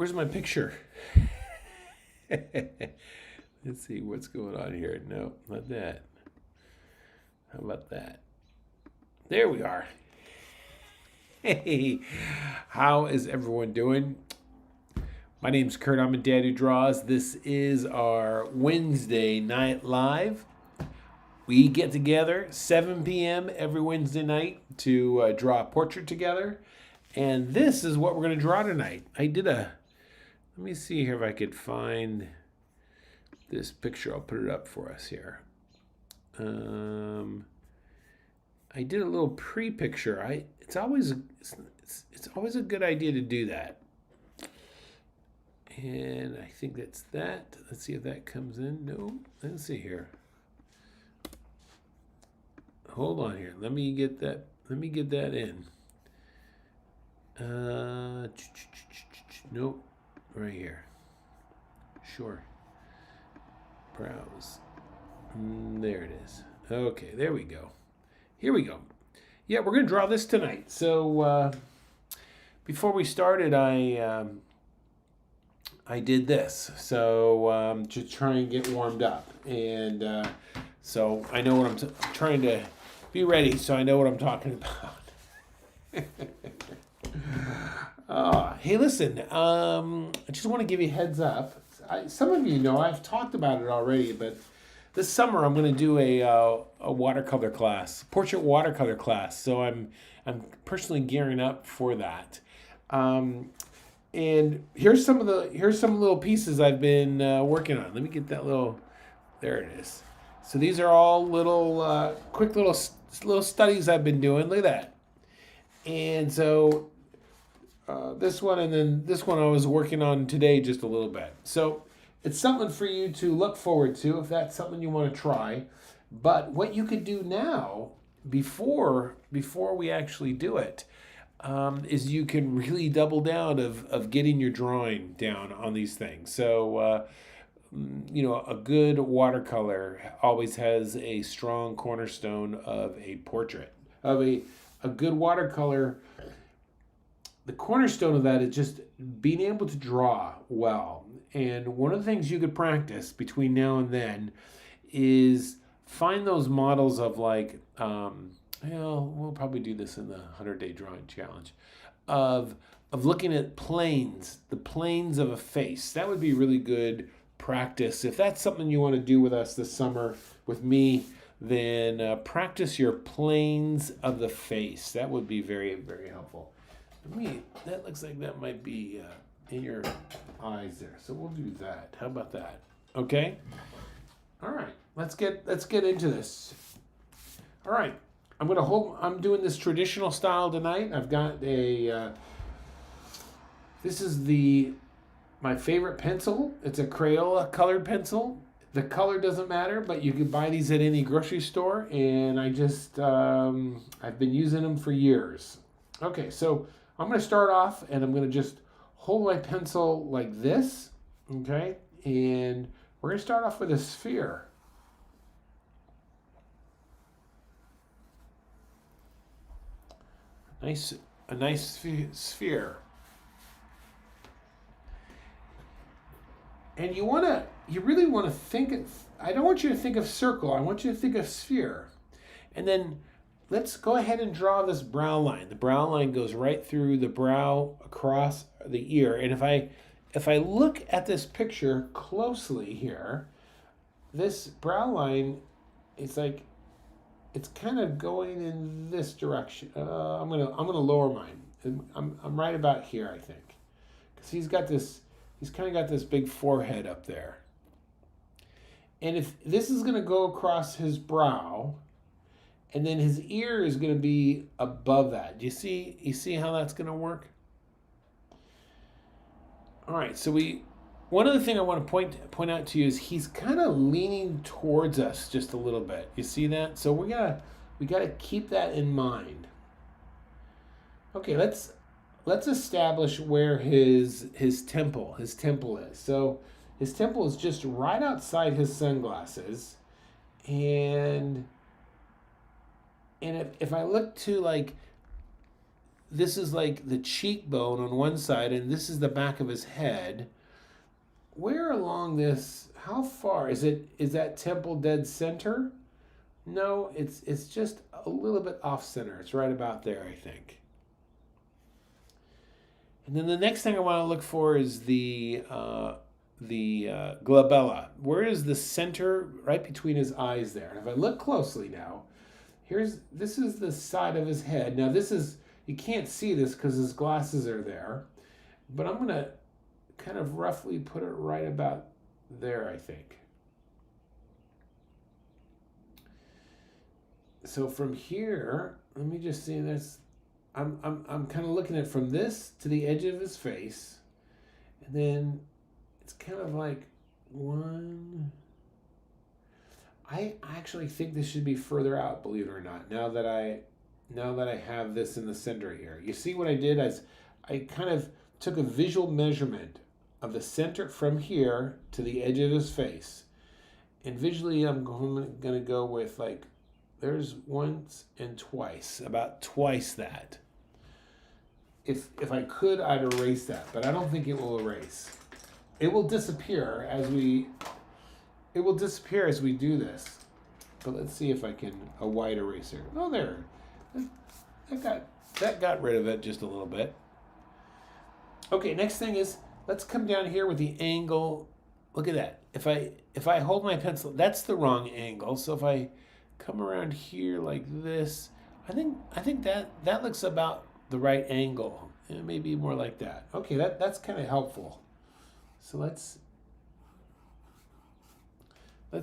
Where's my picture? Let's see what's going on here. No, not that. How about that? There we are. Hey, how is everyone doing? My name's Kurt. I'm a dad who draws. This is our Wednesday night live. We get together 7 p.m. every Wednesday night to draw a portrait together. And this is what we're going to draw tonight. Let me see here if I could find this picture. I'll put it up for us here. I did a little pre-picture. It's always a good idea to do that. And I think that's that. Let's see if that comes in. No, let's see here. Hold on here. Let me get that in. Nope. Right here. Sure. Browse. There it is. Okay, there we go. Here we go. Yeah, we're going to draw this tonight. So before we started, I did this. So to try and get warmed up. And so I know what I'm trying to be ready so I know what I'm talking about. Hey, listen, I just want to give you a heads up. Some of you know I've talked about it already, but this summer I'm going to do a watercolor class, portrait watercolor class. So I'm personally gearing up for that. And here's some little pieces I've been working on. Let me get that there it is. So these are all little quick little studies I've been doing. Look at that. And so this one and then this one I was working on today just a little bit. So it's something for you to look forward to if that's something you want to try. But what you could do now, before we actually do it, is you can really double down of getting your drawing down on these things. So, a good watercolor always has a strong cornerstone of a portrait. Of a good watercolor, the cornerstone of that is just being able to draw well. And one of the things you could practice between now and then is find those models of we'll probably do this in the 100-day drawing challenge, of looking at the planes of a face. That would be really good practice. If that's something you want to do with us this summer with me, then practice your planes of the face. That would be very, very helpful. That looks like that might be in your eyes there. So we'll do that. How about that? Okay? All right. Let's get into this. All right. I'm doing this traditional style tonight. I've got this is my favorite pencil. It's a Crayola colored pencil. The color doesn't matter, but you can buy these at any grocery store, and I've been using them for years. Okay, so I'm going to start off, and I'm going to just hold my pencil like this, okay? And we're going to start off with a sphere. A nice sphere. And you really want to think, I don't want you to think of circle, I want you to think of sphere. And then let's go ahead and draw this brow line. The brow line goes right through the brow across the ear. And if I look at this picture closely here, this brow line is it's kind of going in this direction. I'm gonna lower mine. I'm right about here, I think, because he's kind of got this big forehead up there. And if this is gonna go across his brow, and then his ear is going to be above that. You see how that's going to work? All right, so one other thing I want to point out to you is he's kind of leaning towards us just a little bit. You see that? So we got to keep that in mind. Okay, let's establish where his temple is. So his temple is just right outside his sunglasses, and if I look to this is like the cheekbone on one side, and this is the back of his head. Where along this, how far is it? Is that temple dead center? No, it's just a little bit off center. It's right about there, I think. And then the next thing I want to look for is the glabella. Where is the center? Right between his eyes there. And if I look closely now, this is the side of his head. Now this is, you can't see this because his glasses are there, but I'm gonna kind of roughly put it right about there, I think. So from here, let me just see this. I'm kind of looking at from this to the edge of his face, and then it's kind of like one. I actually think this should be further out, believe it or not. Now that I have this in the center here, you see what I did? I kind of took a visual measurement of the center from here to the edge of his face, and visually I'm going to go with like, there's once and twice, about twice that. If I could, I'd erase that, but I don't think it will erase. It will disappear as we do this. But let's see if I can, a white eraser. Oh, there. That got rid of it just a little bit. Okay, next thing is, let's come down here with the angle. Look at that. If I hold my pencil, that's the wrong angle. So if I come around here like this, I think that looks about the right angle. It may be more like that. Okay, that's kind of helpful. So let's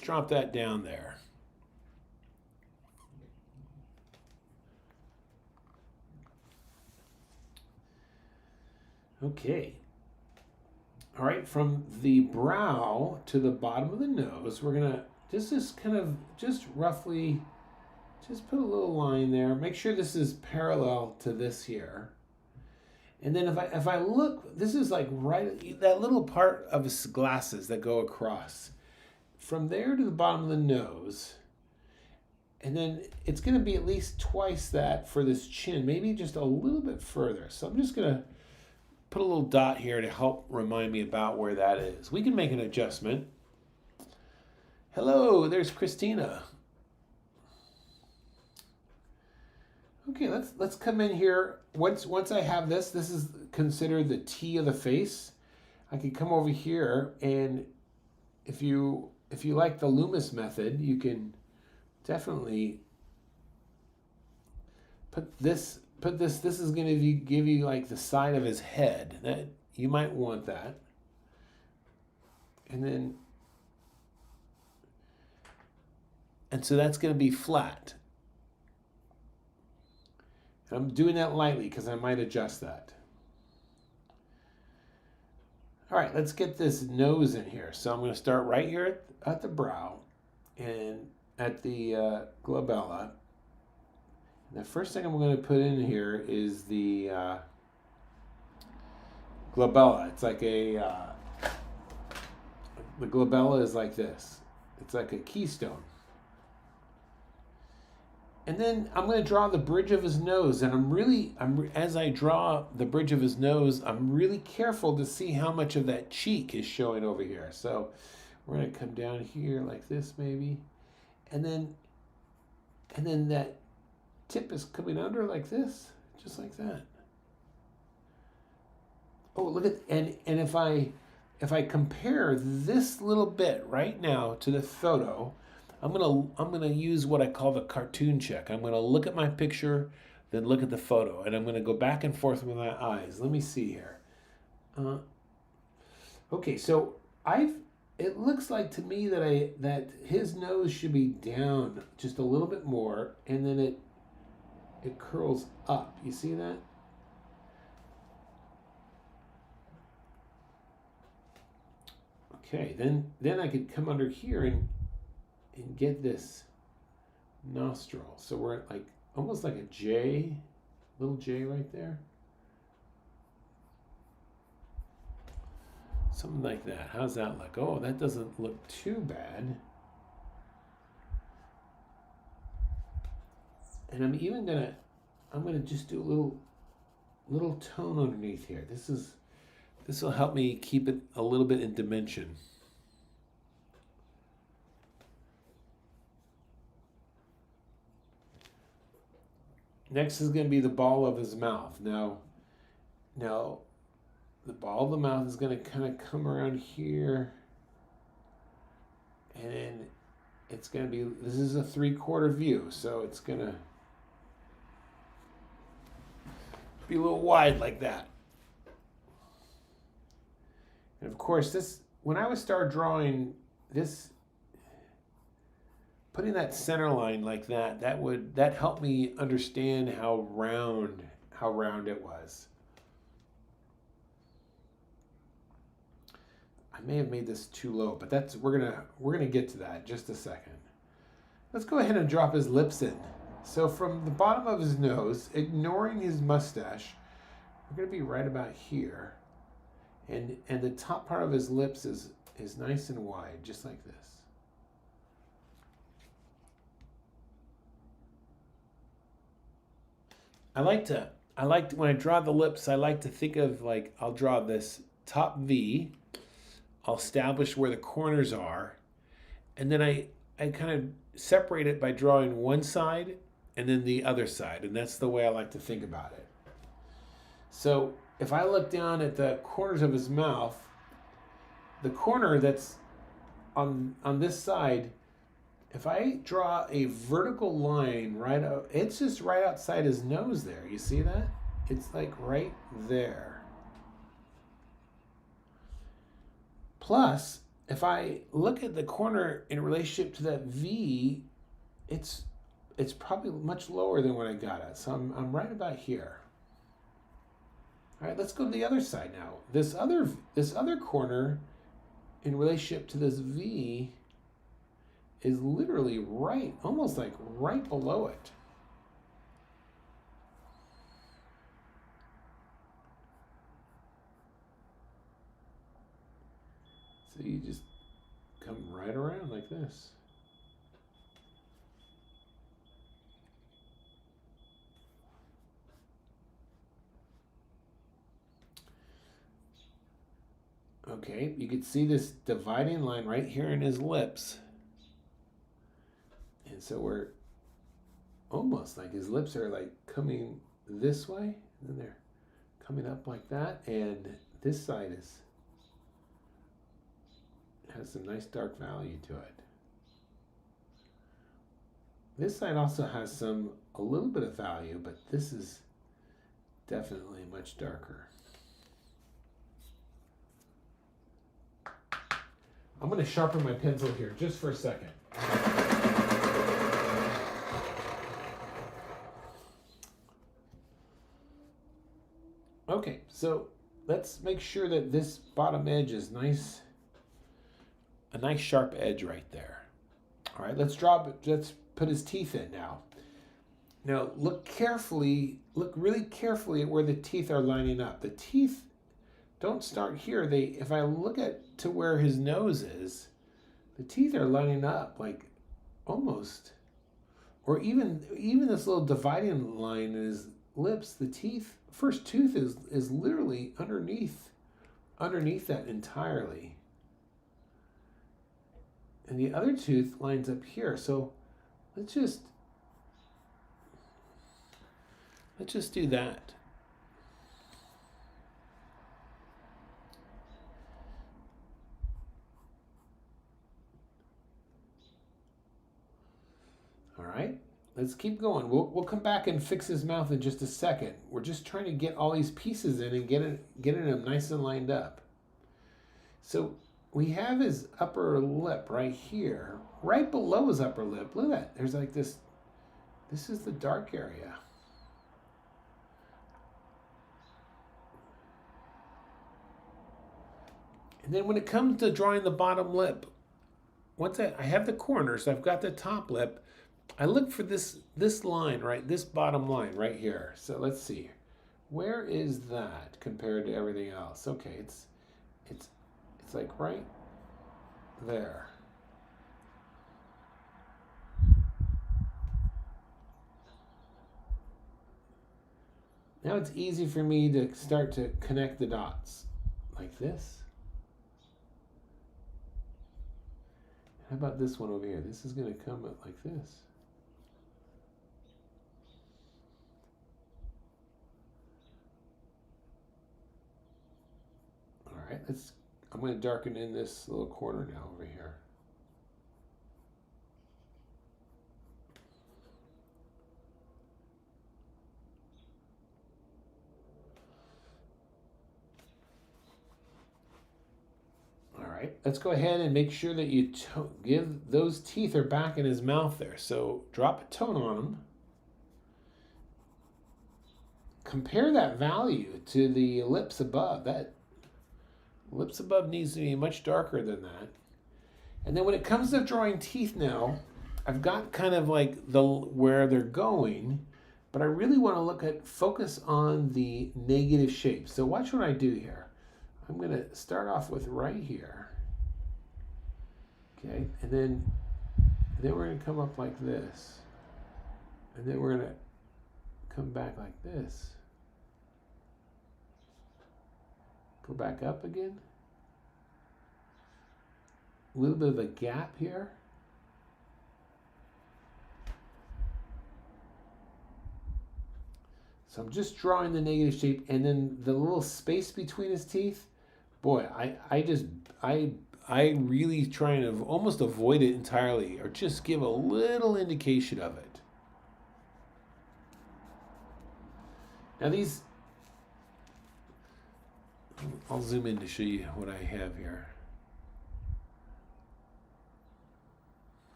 drop that down there. Okay. All right, from the brow to the bottom of the nose, we're gonna just roughly put a little line there. Make sure this is parallel to this here. And then if I look, this is like right, that little part of his glasses that go across. From there to the bottom of the nose, and then it's going to be at least twice that for this chin, maybe just a little bit further. So I'm just going to put a little dot here to help remind me about where that is. We can make an adjustment. Hello, there's Christina. Okay, let's come in here. Once I have this is considered the T of the face. I can come over here, and if you like the Loomis method, you can definitely put this. This is going to give you like the side of his head. That you might want that, and so that's going to be flat. I'm doing that lightly because I might adjust that. All right, let's get this nose in here. So I'm going to start right here at the brow and at the glabella. And the first thing I'm going to put in here is the glabella. It's like the glabella is like this. It's like a keystone. And then I'm going to draw the bridge of his nose, and as I draw the bridge of his nose, I'm really careful to see how much of that cheek is showing over here. So we're going to come down here like this maybe, and then that tip is coming under like this, just like that. Oh, look at, and if I compare this little bit right now to the photo, I'm gonna use what I call the cartoon check. I'm gonna look at my picture, then look at the photo, and I'm gonna go back and forth with my eyes. Let me see here. Okay, so it looks like to me that his nose should be down just a little bit more, and then it curls up. You see that? Okay, then I could come under here and get this nostril. So we're at like almost like a J, little J right there. Something like that. How's that look? Oh, that doesn't look too bad. And I'm gonna just do a little little tone underneath here. This will help me keep it a little bit in dimension. Next is going to be the ball of his mouth. Now, the ball of the mouth is going to kind of come around here, and then it's going to be, this is a 3/4 view, so it's going to be a little wide like that. And of course, this, when I would start drawing this, putting that center line like that, that helped me understand how round it was. I may have made this too low, but that's, we're gonna get to that in just a second. Let's go ahead and drop his lips in. So from the bottom of his nose, ignoring his mustache, we're gonna be right about here. And the top part of his lips is nice and wide, just like this. I like to, when I draw the lips, I like to think of, like, I'll draw this top V, I'll establish where the corners are, and then I kind of separate it by drawing one side and then the other side, and that's the way I like to think about it. So if I look down at the corners of his mouth, the corner that's on this side, if I draw a vertical line right out, it's just right outside his nose there. You see that? It's like right there. Plus, if I look at the corner in relationship to that V, it's probably much lower than what I got at. So I'm right about here. All right, let's go to the other side now. This other corner in relationship to this V is literally right, almost like right below it. So you just come right around like this. Okay, you can see this dividing line right here in his lips. And so we're almost like his lips are like coming this way, and then they're coming up like that, and this side has some nice dark value to it. This side also has a little bit of value, but this is definitely much darker. I'm going to sharpen my pencil here just for a second. Okay, so let's make sure that this bottom edge is nice, a nice sharp edge right there. All right, let's put his teeth in now. Now look really carefully at where the teeth are lining up. The teeth don't start here. If I look to where his nose is, the teeth are lining up like almost, or even this little dividing line in his lips, the first tooth is literally underneath that entirely. And the other tooth lines up here. So let's just do that. All right, let's keep going. We'll come back and fix his mouth in just a second. We're just trying to get all these pieces in and getting them nice and lined up. So we have his upper lip right here, right below his upper lip. Look at that. There's like this. This is the dark area. And then when it comes to drawing the bottom lip, once I have the corners, so I've got the top lip, I look for this line, right? This bottom line right here. So let's see. Where is that compared to everything else? Okay, it's like right there. Now it's easy for me to start to connect the dots like this. How about this one over here? This is going to come up like this. All right, I'm going to darken in this little corner now over here. Let's go ahead and make sure that you give those teeth are back in his mouth there. So drop a tone on him. Compare that value to the lips above. That lips above needs to be much darker than that. And then when it comes to drawing teeth now, I've got kind of like where they're going, but I really want to focus on the negative shape. So watch what I do here. I'm going to start off with right here. Okay, and then we're going to come up like this. And then we're going to come back like this. Go back up again. A little bit of a gap here. So I'm just drawing the negative shape, and then the little space between his teeth. Boy, I really try and almost avoid it entirely, or just give a little indication of it. Now these, I'll zoom in to show you what I have here.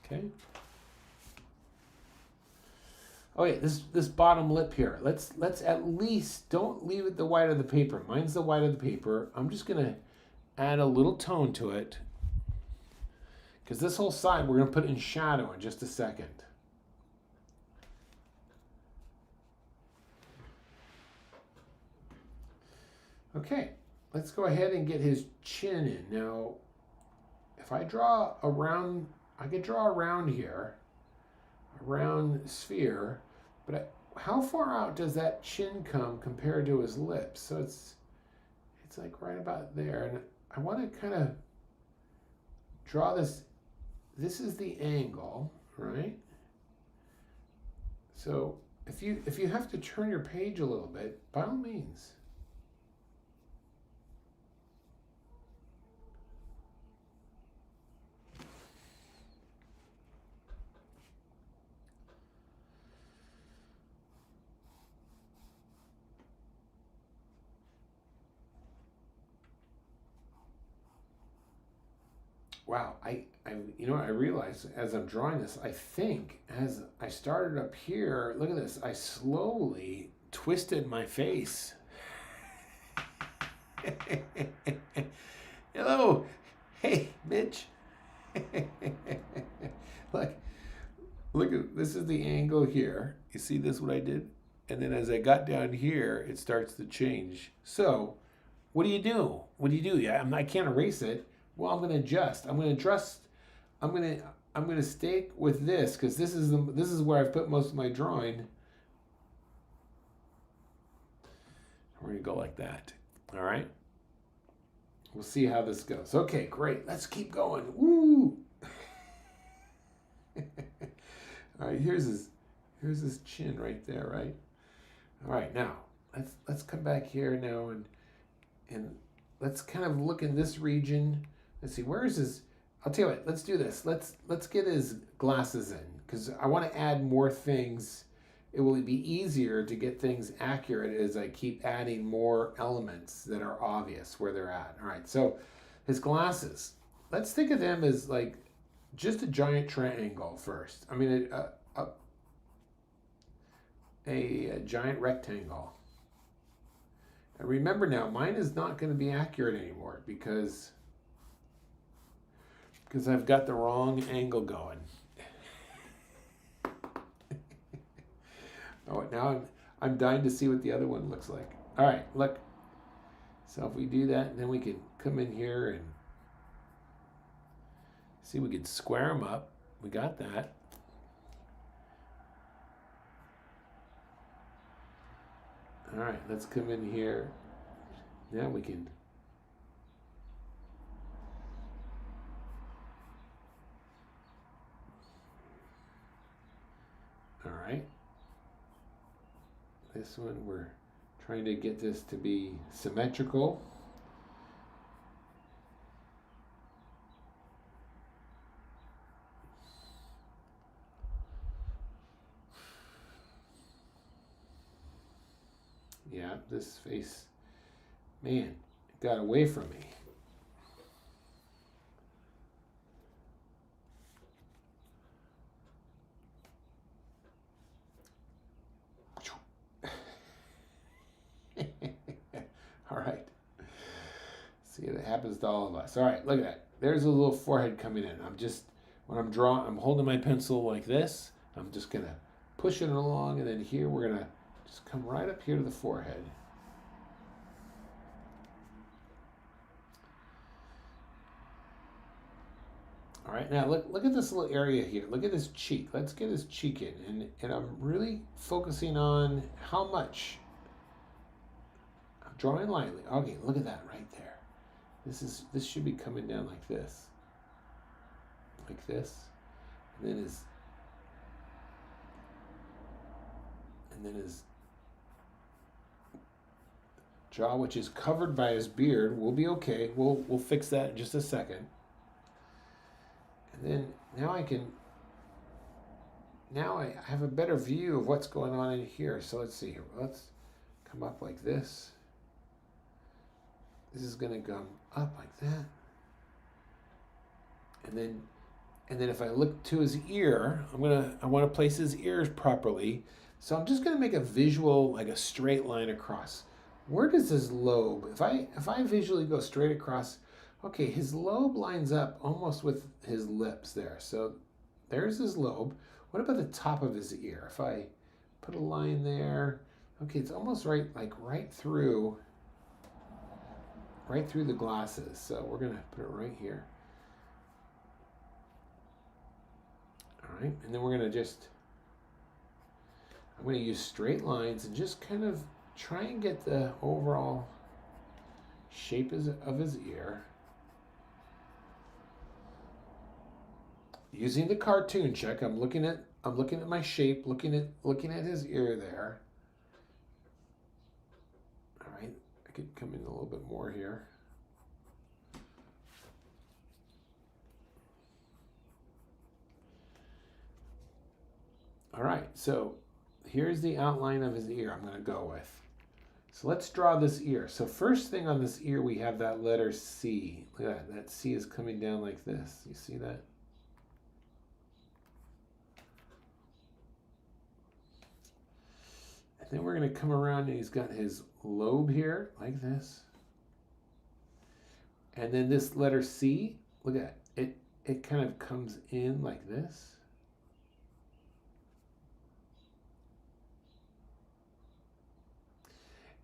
Okay. Oh yeah, this bottom lip here. Let's at least, don't leave it the white of the paper. Mine's the white of the paper. I'm just gonna add a little tone to it, because this whole side we're gonna put in shadow in just a second. Okay, let's go ahead and get his chin in. Now, if I draw around, I could draw around here, around sphere, but how far out does that chin come compared to his lips? So it's like right about there, and I want to kind of draw this. This is the angle, right? So if you have to turn your page a little bit, by all means. Wow, I realize as I'm drawing this, I think as I started up here, look at this, I slowly twisted my face. Hello, hey, Mitch. Look at, this is the angle here. You see this, what I did? And then as I got down here, it starts to change. So what do you do? What do you do? Yeah, I can't erase it. Well, I'm going to adjust. I'm going to stick with this, because this is where I've put most of my drawing. We're going to go like that. All right. We'll see how this goes. Okay, great. Let's keep going. Woo! All right. Here's his chin right there. Right. All right. Now let's come back here now and let's kind of look in this region. Let's see, where is his, I'll tell you what, let's do this. Let's get his glasses in, because I want to add more things. It will be easier to get things accurate as I keep adding more elements that are obvious where they're at. All right, so his glasses. Let's think of them as like just a giant triangle first. I mean, a giant rectangle. And remember now, mine is not going to be accurate anymore because I've got the wrong angle going. Oh, now I'm dying to see what the other one looks like. All right, look. So if we do that, then we can come in here and see, we could square them up. We got that. All right, let's come in here. Now we can. All right. This one, we're trying to get this to be symmetrical. Yeah, this face, man, it got away from me. All right. See, it happens to all of us. All right, look at that. There's a little forehead coming in. When I'm drawing, I'm holding my pencil like this. I'm just gonna push it along, and then here we're gonna just come right up here to the forehead. All right, now look at this little area here. Look at this cheek. Let's get his cheek in, and I'm really focusing on how much. I'm drawing lightly. Okay, look at that right there. This should be coming down like this, and then his jaw, which is covered by his beard, will be okay. We'll fix that in just a second. And then now I have a better view of what's going on in here. So let's see here. Let's come up like this. This is going to come up like that. And then if I look to his ear, I want to place his ears properly. So I'm just going to make a visual, like a straight line across. Where does his lobe, if I visually go straight across, okay, his lobe lines up almost with his lips there. So there's his lobe. What about the top of his ear? If I put a line there, okay, it's almost right through the glasses. So we're gonna put it right here. All right, and then I'm gonna use straight lines and just kind of try and get the overall shape of his ear. Using the cartoon check, I'm looking at my shape, looking at his ear there. All right, I could come in a little bit more here. All right, so here's the outline of his ear I'm going to go with. So let's draw this ear. So first thing on this ear, we have that letter C. Look at that. That C is coming down like this. You see that? And then we're going to come around and he's got his lobe here like this. And then this letter C, look at it. It kind of comes in like this.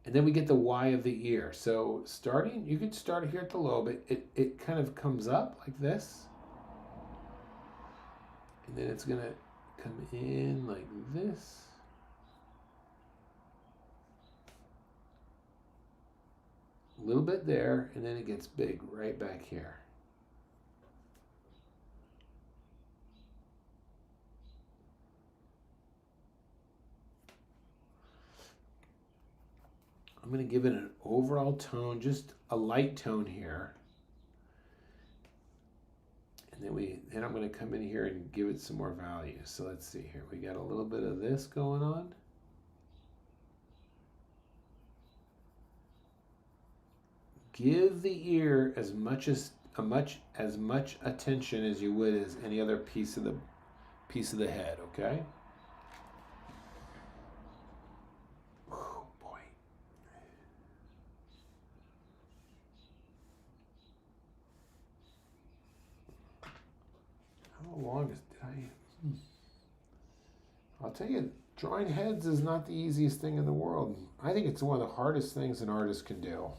And then we get the Y of the ear. So you could start here at the lobe. It kind of comes up like this. And then it's going to come in like this. A little bit there, and then it gets big right back here. I'm going to give it an overall tone, just a light tone here. And then I'm going to come in here and give it some more value. So let's see here. We got a little bit of this going on. Give the ear as much attention as you would as any other piece of the head, okay? Oh boy. How long did I? I'll tell you, drawing heads is not the easiest thing in the world. I think it's one of the hardest things an artist can do.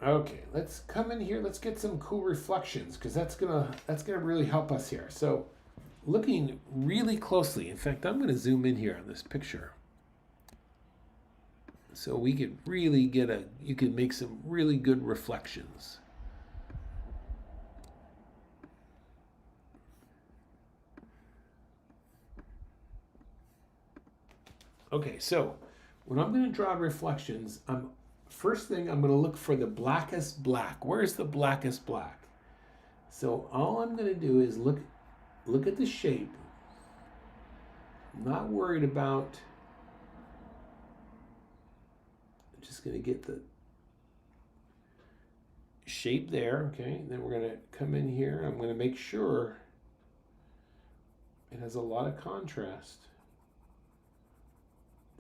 Okay, let's come in here. Let's get some cool reflections because that's gonna really help us here. So, looking really closely. In fact, I'm gonna zoom in here on this picture, so we could really get a. You could make some really good reflections. Okay, so when I'm gonna draw reflections, first thing I'm gonna look for the blackest black. Where's the blackest black? So all I'm gonna do is look at the shape. I'm not worried about. I'm just gonna get the shape there, okay? Then we're gonna come in here. I'm gonna make sure it has a lot of contrast.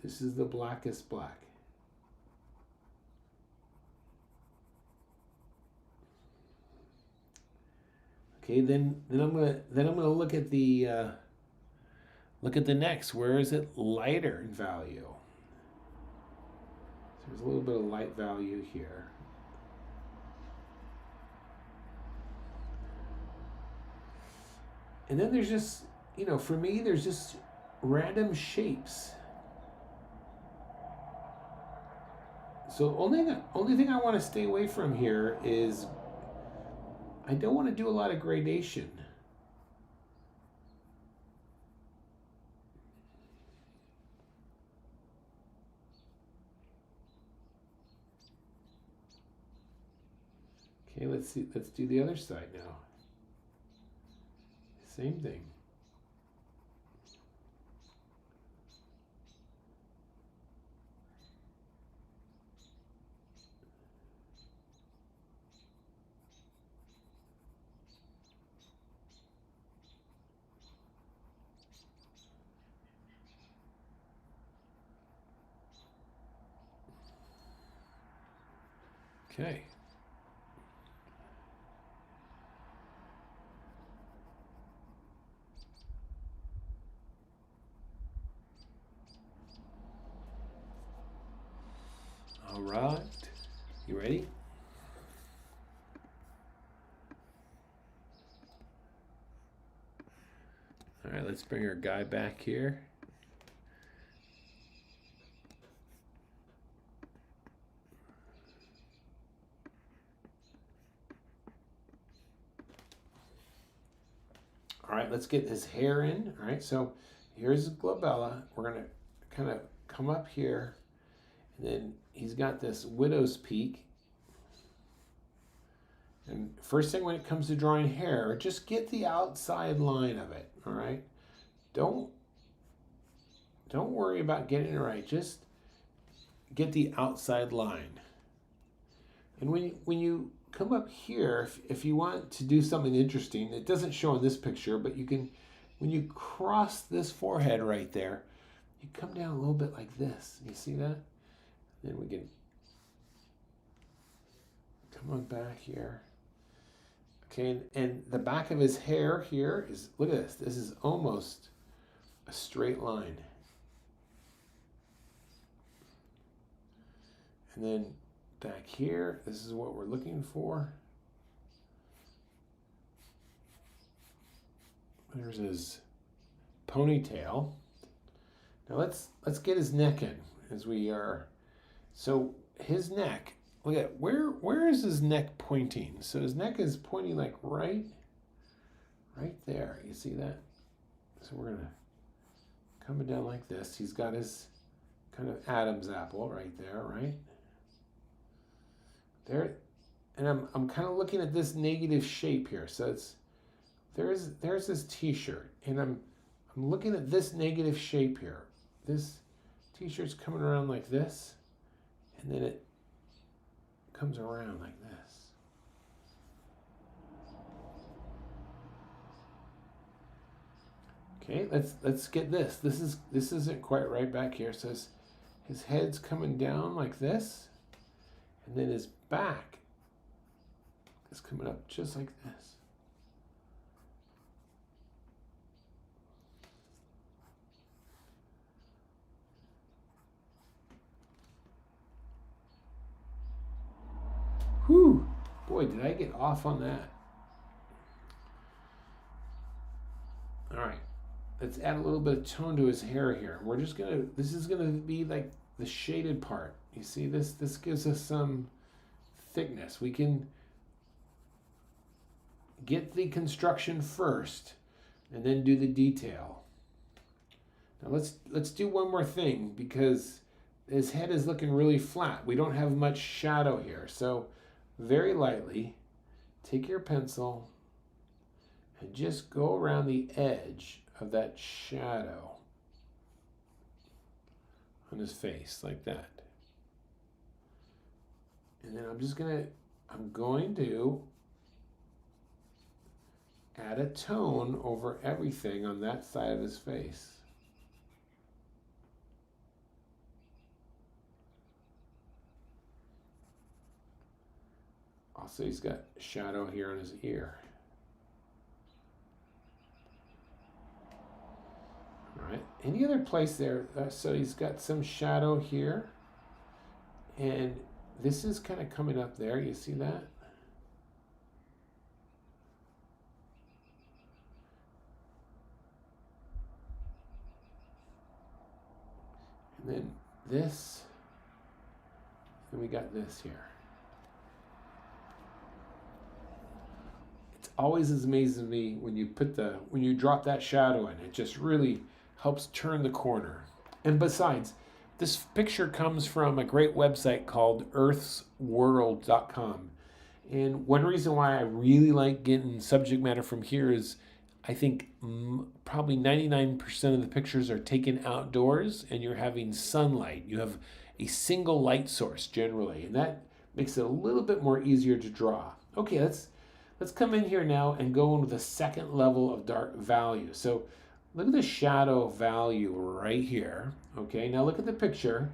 This is the blackest black. Okay, then I'm gonna look at the next. Where is it lighter in value? So there's a little bit of light value here. And then there's just, for me, there's just random shapes. So only thing I want to stay away from here is I don't want to do a lot of gradation. Okay, let's do the other side now. Same thing. Okay. All right. You ready? All right, let's bring our guy back here. All right, let's get his hair in. All right, so here's glabella. We're gonna kind of come up here, and then he's got this widow's peak. And first thing when it comes to drawing hair, just get the outside line of it. All right, don't worry about getting it right. Just get the outside line. And when you come up here, if you want to do something interesting, it doesn't show in this picture, but you can, when you cross this forehead right there, you come down a little bit like this. You see that? Then we can come on back here. Okay, and the back of his hair here is, look at this. This is almost a straight line. And then back here, this is what we're looking for. There's his ponytail. Now let's get his neck in as we are. So his neck, look at where is his neck pointing? So his neck is pointing like right there. You see that? So we're gonna come down like this. He's got his kind of Adam's apple right there, right? There, and I'm kind of looking at this negative shape here. So it's there's this T-shirt, and I'm looking at this negative shape here. This T-shirt's coming around like this, and then it comes around like this. Okay, let's get this. This isn't quite right back here. So his head's coming down like this, and then his back is coming up just like this. Whew, boy, did I get off on that. All right, let's add a little bit of tone to his hair here. We're just gonna, this is gonna be like the shaded part. You see this? This gives us some thickness. We can get the construction first and then do the detail. Now let's do one more thing, because his head is looking really flat. We don't have much shadow here. So very lightly, take your pencil and just go around the edge of that shadow on his face like that. And then I'm going to add a tone over everything on that side of his face. Also, he's got shadow here on his ear. All right, any other place there? So he's got some shadow here, and this is kind of coming up there. You see that? And then this, and we got this here. It's always amazing me when you drop that shadow in. It just really helps turn the corner. And besides, this picture comes from a great website called earthsworld.com. And one reason why I really like getting subject matter from here is I think probably 99% of the pictures are taken outdoors and you're having sunlight. You have a single light source generally, and that makes it a little bit more easier to draw. Okay, let's come in here now and go into the second level of dark value. So look at the shadow value right here. Okay, now look at the picture.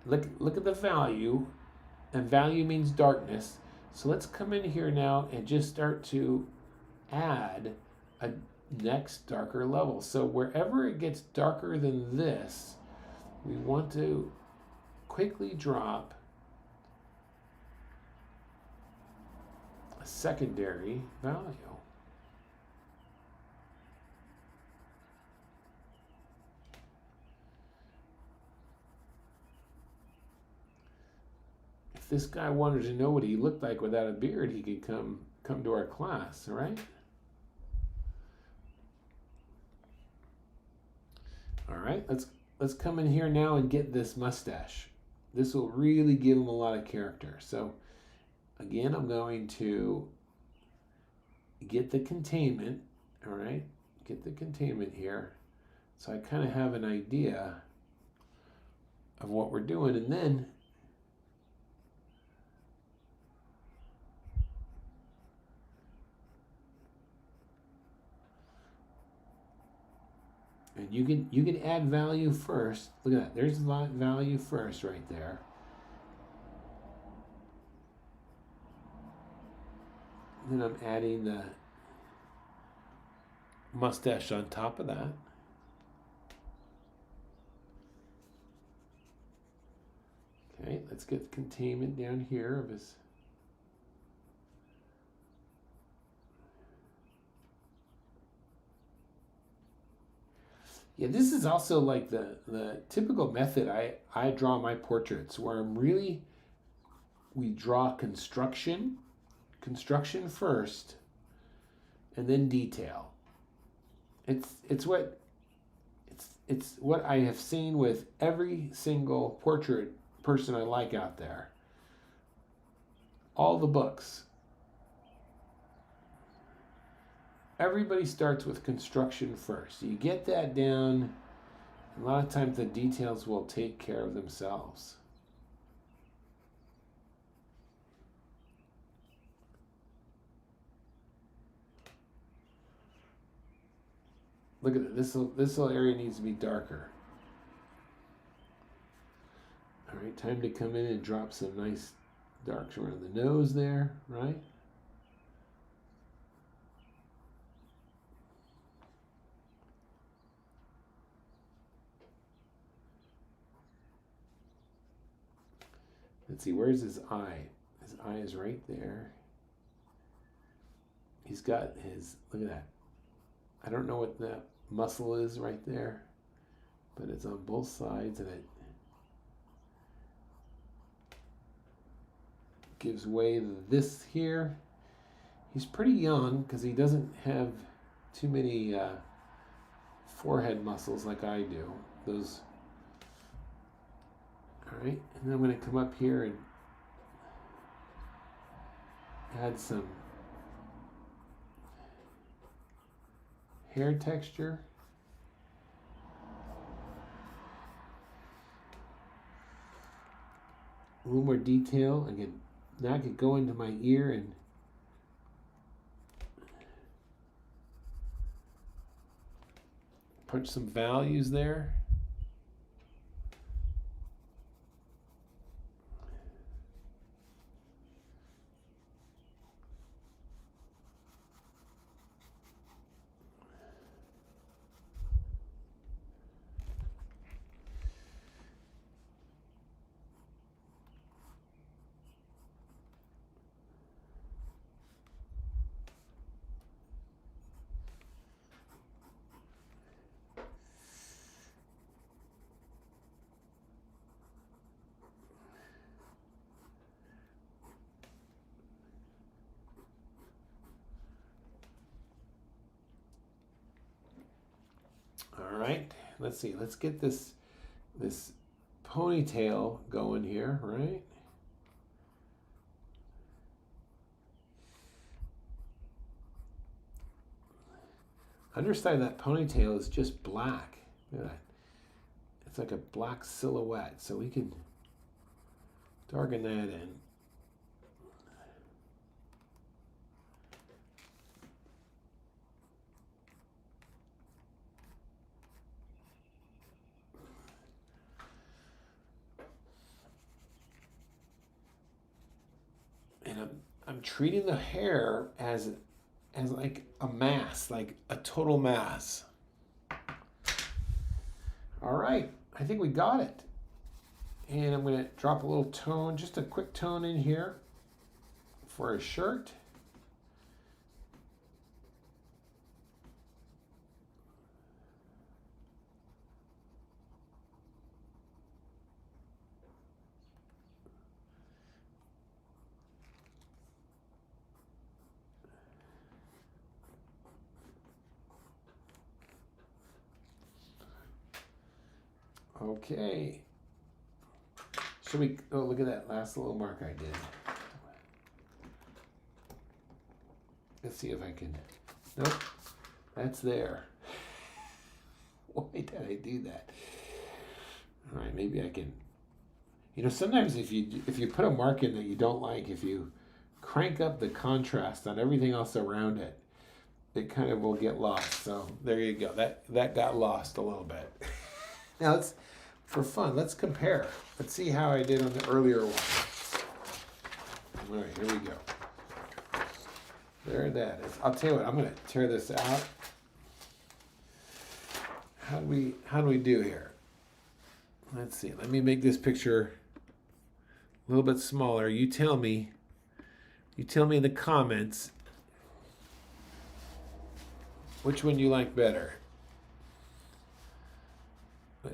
Look at the value, and value means darkness. So let's come in here now and just start to add a next darker level. So wherever it gets darker than this, we want to quickly drop a secondary value. If this guy wanted to know what he looked like without a beard, he could come to our class, all right? All right, let's come in here now and get this mustache. This will really give him a lot of character. So again, I'm going to get the containment, all right? Get the containment here. So I kind of have an idea of what we're doing, and then and you can add value first. Look at that. There's value first right there. Then I'm adding the mustache on top of that. Okay, let's get containment down here of his. Yeah, this is also like the typical method I draw my portraits, where we draw construction first, and then detail. It's what I have seen with every single portrait person I like out there. All the books. Everybody starts with construction first. You get that down, a lot of times the details will take care of themselves. Look at it. This little area needs to be darker. All right, time to come in and drop some nice darks around the nose there, right? Let's see, where's his eye? His eye is right there. He's got his, look at that. I don't know what that muscle is right there, but it's on both sides and it gives way to this here. He's pretty young because he doesn't have too many forehead muscles like I do. Those. All right, and then I'm going to come up here and add some hair texture. A little more detail. Again, now I could go into my ear and put some values there. All right, let's see. Let's get this ponytail going here, right? Underside of that ponytail is just black. Look at that. It's like a black silhouette, so we can darken that in. And I'm treating the hair as like a mass, like a total mass. All right, I think we got it. And I'm going to drop a little tone, just a quick tone in here for a shirt. Okay. Should we, oh, look at that last little mark I did. Let's see if I can, nope, that's there. Why did I do that? All right, maybe I can, sometimes if you put a mark in that you don't like, if you crank up the contrast on everything else around it, it kind of will get lost. So there you go. That got lost a little bit. Now let's, for fun, let's compare. Let's see how I did on the earlier one. All right, here we go. There that is. I'll tell you what, I'm going to tear this out. How do we do here? Let's see. Let me make this picture a little bit smaller. You tell me in the comments which one you like better.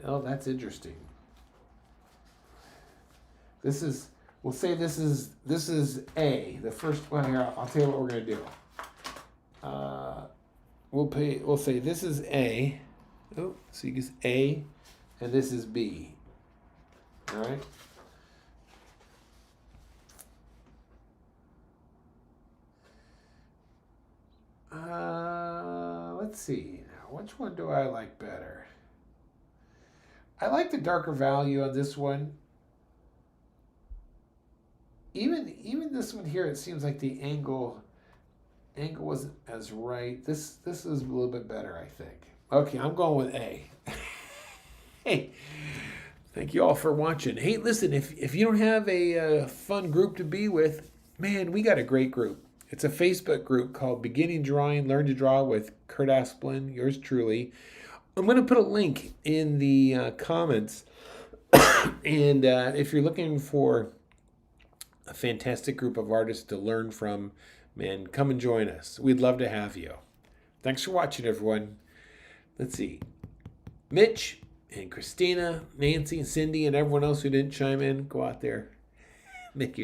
Oh, that's interesting. We'll say this is A. The first one here, I'll tell you what we're going to do. We'll say this is A. Oh, so you get A, and this is B. All right. Let's see. Now, which one do I like better? I like the darker value on this one. Even this one here, it seems like the angle wasn't as right. This is a little bit better, I think. Okay, I'm going with A. Hey, thank you all for watching. Hey, listen, if you don't have a fun group to be with, man, we got a great group. It's a Facebook group called Beginning Drawing, Learn to Draw with Kurt Aspland, yours truly. I'm going to put a link in the comments. And if you're looking for a fantastic group of artists to learn from. Man, come and join us. We'd love to have you. Thanks for watching, everyone. Let's see. Mitch and Christina, Nancy and Cindy and everyone else who didn't chime in, go out there. Make your